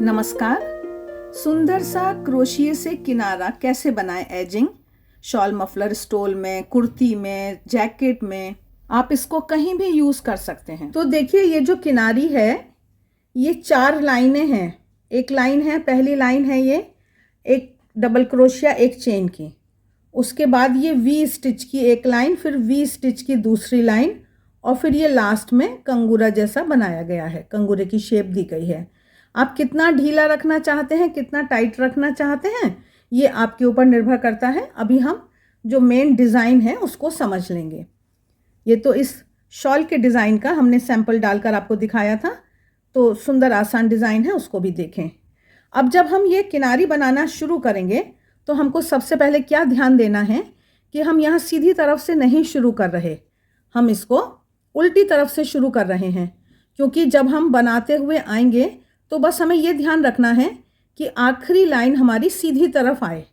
नमस्कार। सुंदर सा क्रोशिए से किनारा कैसे बनाएं एजिंग, शॉल, मफलर, स्टोल में, कुर्ती में, जैकेट में, आप इसको कहीं भी यूज़ कर सकते हैं। तो देखिए, ये जो किनारी है ये 4 लाइनें हैं। एक लाइन है, पहली लाइन है ये एक डबल क्रोशिया एक चेन की, उसके बाद ये वी स्टिच की एक लाइन, फिर वी स्टिच की दूसरी लाइन, और फिर ये लास्ट में कंगूरा जैसा बनाया गया है, कंगूरे की शेप दी गई है। आप कितना ढीला रखना चाहते हैं, कितना टाइट रखना चाहते हैं, ये आपके ऊपर निर्भर करता है। अभी हम जो मेन डिज़ाइन है उसको समझ लेंगे। ये तो इस शॉल के डिज़ाइन का हमने सैंपल डालकर आपको दिखाया था, तो सुंदर आसान डिज़ाइन है, उसको भी देखें। अब जब हम ये किनारी बनाना शुरू करेंगे तो हमको सबसे पहले क्या ध्यान देना है कि हम यहाँ सीधी तरफ से नहीं शुरू कर रहे, हम इसको उल्टी तरफ से शुरू कर रहे हैं। क्योंकि जब हम बनाते हुए आएंगे तो बस हमें ये ध्यान रखना है कि आखिरी लाइन हमारी सीधी तरफ आए,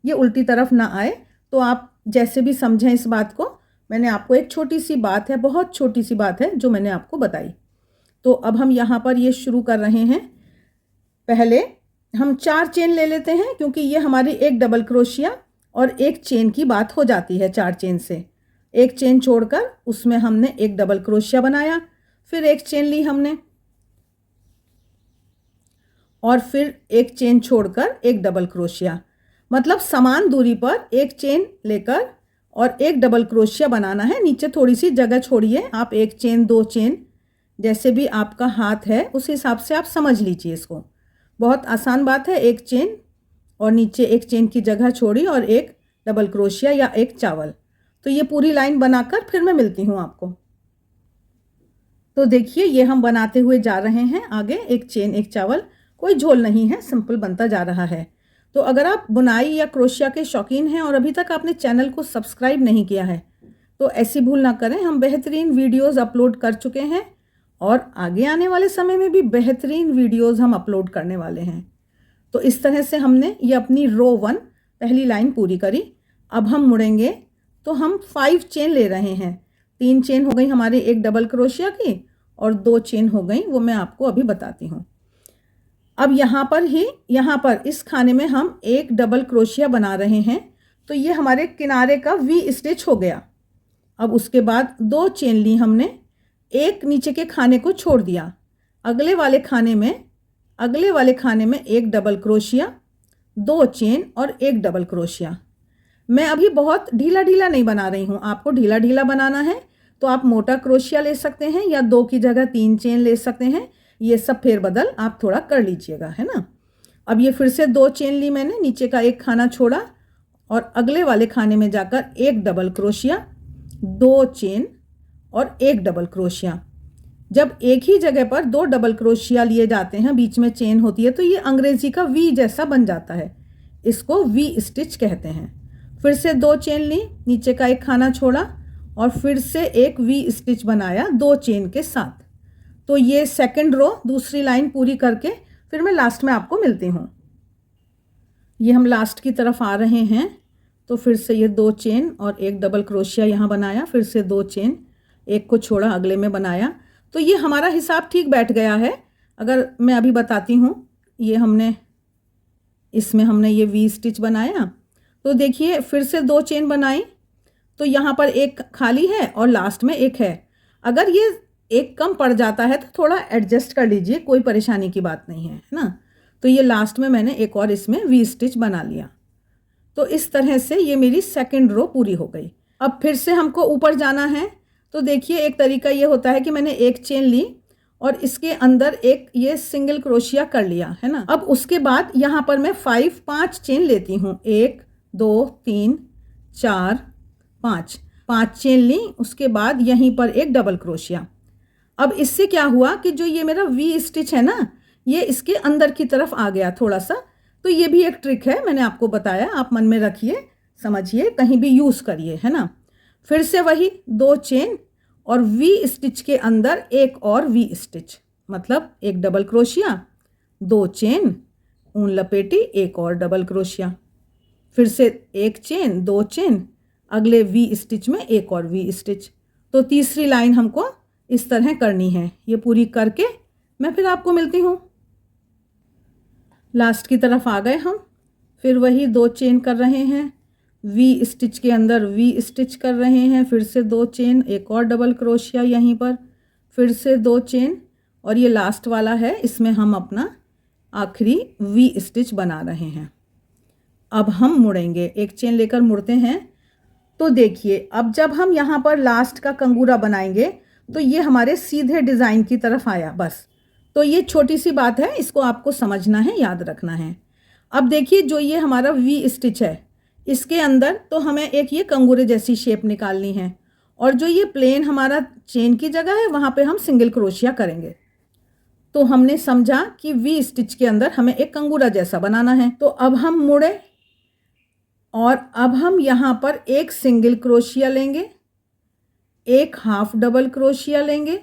ये उल्टी तरफ ना आए। तो आप जैसे भी समझें इस बात को, मैंने आपको एक छोटी सी बात है, बहुत छोटी सी बात है जो मैंने आपको बताई। तो अब हम यहाँ पर ये शुरू कर रहे हैं। पहले हम 4 चेन ले लेते हैं, क्योंकि ये हमारी एक डबल क्रोशिया और एक चेन की बात हो जाती है। 4 चेन से एक चेन छोड़कर उसमें हमने एक डबल क्रोशिया बनाया, फिर एक चेन ली हमने, और फिर एक चेन छोड़कर एक डबल क्रोशिया। मतलब समान दूरी पर एक चेन लेकर और एक डबल क्रोशिया बनाना है। नीचे थोड़ी सी जगह छोड़िए, आप एक चेन, 2 चेन, जैसे भी आपका हाथ है उस हिसाब से आप समझ लीजिए इसको। बहुत आसान बात है। एक चेन और नीचे एक चेन की जगह छोड़ी और एक डबल क्रोशिया या एक चावल। तो ये पूरी लाइन बनाकर फिर मैं मिलती हूँ आपको। तो देखिए, ये हम बनाते हुए जा रहे हैं आगे। एक चेन एक चावल, कोई झोल नहीं है, सिंपल बनता जा रहा है। तो अगर आप बुनाई या क्रोशिया के शौकीन हैं और अभी तक आपने चैनल को सब्सक्राइब नहीं किया है तो ऐसी भूल ना करें। हम बेहतरीन वीडियोस अपलोड कर चुके हैं और आगे आने वाले समय में भी बेहतरीन वीडियोस हम अपलोड करने वाले हैं। तो इस तरह से हमने ये अपनी रो 1 पहली लाइन पूरी करी। अब हम मुड़ेंगे तो हम 5 चेन ले रहे हैं। 3 चेन हो गई हमारी एक डबल क्रोशिया की और 2 चेन हो गई, वो मैं आपको अभी बताती हूँ। अब यहाँ पर इस खाने में हम एक डबल क्रोशिया बना रहे हैं, तो ये हमारे किनारे का वी स्टिच हो गया। अब उसके बाद 2 चेन ली हमने, एक नीचे के खाने को छोड़ दिया, अगले वाले खाने में एक डबल क्रोशिया, 2 चेन और एक डबल क्रोशिया। मैं अभी बहुत ढीला नहीं बना रही हूँ। आपको ढीला बनाना है तो आप मोटा क्रोशिया ले सकते हैं या 2 की जगह 3 चेन ले सकते हैं। ये सब फेरबदल आप थोड़ा कर लीजिएगा, है ना। अब ये फिर से 2 चेन ली मैंने, नीचे का एक खाना छोड़ा और अगले वाले खाने में जाकर एक डबल क्रोशिया, 2 चेन और एक डबल क्रोशिया। जब एक ही जगह पर 2 डबल क्रोशिया लिए जाते हैं, बीच में चेन होती है, तो ये अंग्रेजी का वी जैसा बन जाता है, इसको वी स्टिच कहते हैं। फिर से 2 चेन ली, नीचे का एक खाना छोड़ा और फिर से एक वी स्टिच बनाया 2 चेन के साथ। तो ये सेकंड रो, दूसरी लाइन पूरी करके फिर मैं लास्ट में आपको मिलती हूँ। ये हम लास्ट की तरफ आ रहे हैं, तो फिर से ये 2 चेन और एक डबल क्रोशिया यहाँ बनाया, फिर से 2 चेन, एक को छोड़ा अगले में बनाया। तो ये हमारा हिसाब ठीक बैठ गया है। अगर मैं अभी बताती हूँ, ये इसमें हमने ये वी स्टिच बनाया, तो देखिए फिर से 2 चेन बनाई, तो यहाँ पर एक खाली है और लास्ट में एक है। अगर ये एक कम पड़ जाता है तो थोड़ा एडजस्ट कर लीजिए, कोई परेशानी की बात नहीं है ना। तो ये लास्ट में मैंने एक और इसमें वी स्टिच बना लिया। तो इस तरह से ये मेरी सेकंड रो पूरी हो गई। अब फिर से हमको ऊपर जाना है, तो देखिए एक तरीका ये होता है कि मैंने एक चेन ली और इसके अंदर एक ये सिंगल क्रोशिया कर लिया, है ना। अब उसके बाद यहाँ पर मैं 5 चेन लेती हूँ, 1 2 3 4 5 चेन ली। उसके बाद यहीं पर एक डबल क्रोशिया। अब इससे क्या हुआ कि जो ये मेरा वी स्टिच है ना, ये इसके अंदर की तरफ आ गया थोड़ा सा। तो ये भी एक ट्रिक है, मैंने आपको बताया, आप मन में रखिए, समझिए, कहीं भी यूज़ करिए, है ना। फिर से वही 2 चेन और वी स्टिच के अंदर एक और वी स्टिच, मतलब एक डबल क्रोशिया, 2 चेन, ऊन लपेटी, एक और डबल क्रोशिया, फिर से एक चेन, 2 चेन, अगले वी स्टिच में एक और वी स्टिच। तो तीसरी लाइन हमको इस तरह करनी है। ये पूरी करके मैं फिर आपको मिलती हूँ। लास्ट की तरफ आ गए हम। फिर वही 2 चेन कर रहे हैं, वी स्टिच के अंदर वी स्टिच कर रहे हैं, फिर से 2 चेन, एक और डबल क्रोशिया यहीं पर, फिर से 2 चेन, और ये लास्ट वाला है, इसमें हम अपना आखिरी वी स्टिच बना रहे हैं। अब हम मुड़ेंगे, एक चेन लेकर मुड़ते हैं। तो देखिए अब जब हम यहाँ पर लास्ट का कंगूरा बनाएंगे तो ये हमारे सीधे डिज़ाइन की तरफ आया बस। तो ये छोटी सी बात है, इसको आपको समझना है, याद रखना है। अब देखिए जो ये हमारा वी स्टिच है, इसके अंदर तो हमें एक ये कंगूरे जैसी शेप निकालनी है, और जो ये प्लेन हमारा चेन की जगह है वहाँ पे हम सिंगल क्रोशिया करेंगे। तो हमने समझा कि वी स्टिच के अंदर हमें एक कंगूरा जैसा बनाना है। तो अब हम मुड़े और अब हम यहाँ पर एक सिंगल क्रोशिया लेंगे, एक हाफ डबल क्रोशिया लेंगे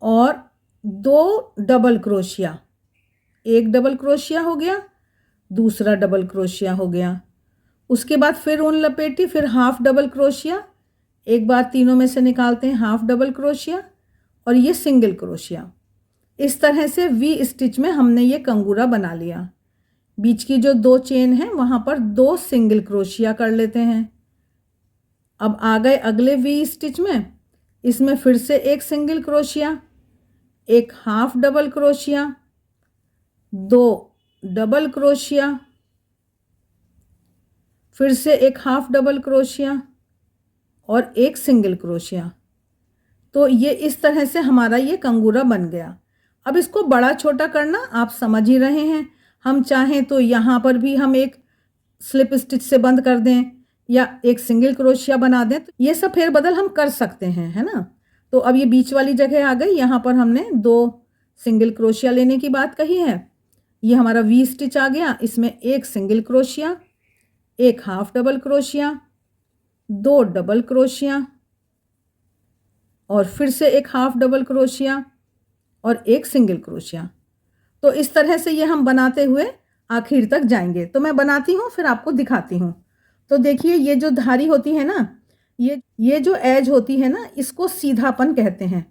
और 2 डबल क्रोशिया। एक डबल क्रोशिया हो गया, दूसरा डबल क्रोशिया हो गया। उसके बाद फिर ऊन लपेटी, फिर हाफ डबल क्रोशिया, एक बार तीनों में से निकालते हैं हाफ डबल क्रोशिया और ये सिंगल क्रोशिया। इस तरह से वी स्टिच में हमने ये कंगूरा बना लिया। बीच की जो 2 चेन है वहाँ पर 2 सिंगल क्रोशिया कर लेते हैं। अब आ गए अगले वी स्टिच में, इसमें फिर से एक सिंगल क्रोशिया, एक half double crochet, 2 double crochet, फिर से एक हाफ डबल क्रोशिया और एक सिंगल क्रोशिया। तो ये इस तरह से हमारा ये कंगूरा बन गया। अब इसको बड़ा छोटा करना आप समझ ही रहे हैं। हम चाहें तो यहाँ पर भी हम एक स्लिप स्टिच से बंद कर दें या एक सिंगल क्रोशिया बना दें, तो ये सब फेरबदल हम कर सकते हैं, है ना। तो अब ये बीच वाली जगह आ गई, यहाँ पर हमने 2 सिंगल क्रोशिया लेने की बात कही है। ये हमारा वी स्टिच आ गया, इसमें एक सिंगल क्रोशिया, एक half double crochet, 2 double crochet और फिर से एक हाफ डबल क्रोशिया और एक सिंगल क्रोशिया। तो इस तरह से ये हम बनाते हुए आखिर तक जाएंगे। तो मैं बनाती हूँ फिर आपको दिखाती हूँ। तो देखिए ये जो धारी होती है ना, ये जो एज होती है ना, इसको सीधापन कहते हैं।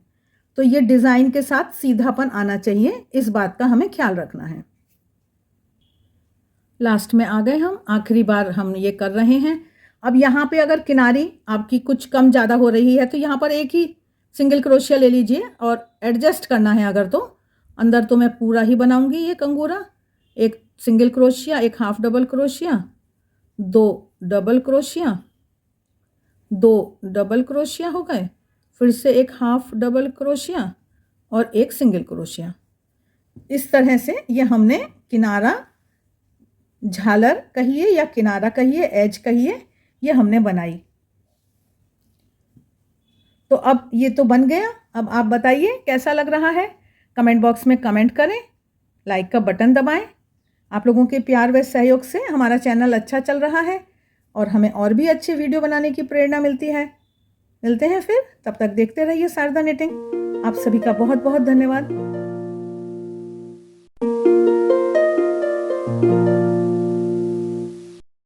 तो ये डिज़ाइन के साथ सीधापन आना चाहिए, इस बात का हमें ख्याल रखना है। लास्ट में आ गए हम, आखिरी बार हम ये कर रहे हैं। अब यहाँ पे अगर किनारी आपकी कुछ कम ज़्यादा हो रही है तो यहाँ पर एक ही सिंगल क्रोशिया ले लीजिए और एडजस्ट करना है अगर तो। अंदर तो मैं पूरा ही बनाऊंगी ये कंगूरा। एक सिंगल क्रोशिया, एक half double crochet, 2 double crochet, 2 double crochet हो गए, फिर से एक हाफ डबल क्रोशिया और एक सिंगल क्रोशिया। इस तरह से ये हमने किनारा, झालर कहिए या किनारा कहिए, एज कहिए, ये हमने बनाई। तो अब ये तो बन गया। अब आप बताइए कैसा लग रहा है, कमेंट बॉक्स में कमेंट करें, लाइक का बटन दबाएं। आप लोगों के प्यार व सहयोग से हमारा चैनल अच्छा चल रहा है और हमें और भी अच्छे वीडियो बनाने की प्रेरणा मिलती है। मिलते हैं फिर, तब तक देखते रहिए शारदा निटिंग। आप सभी का बहुत बहुत धन्यवाद।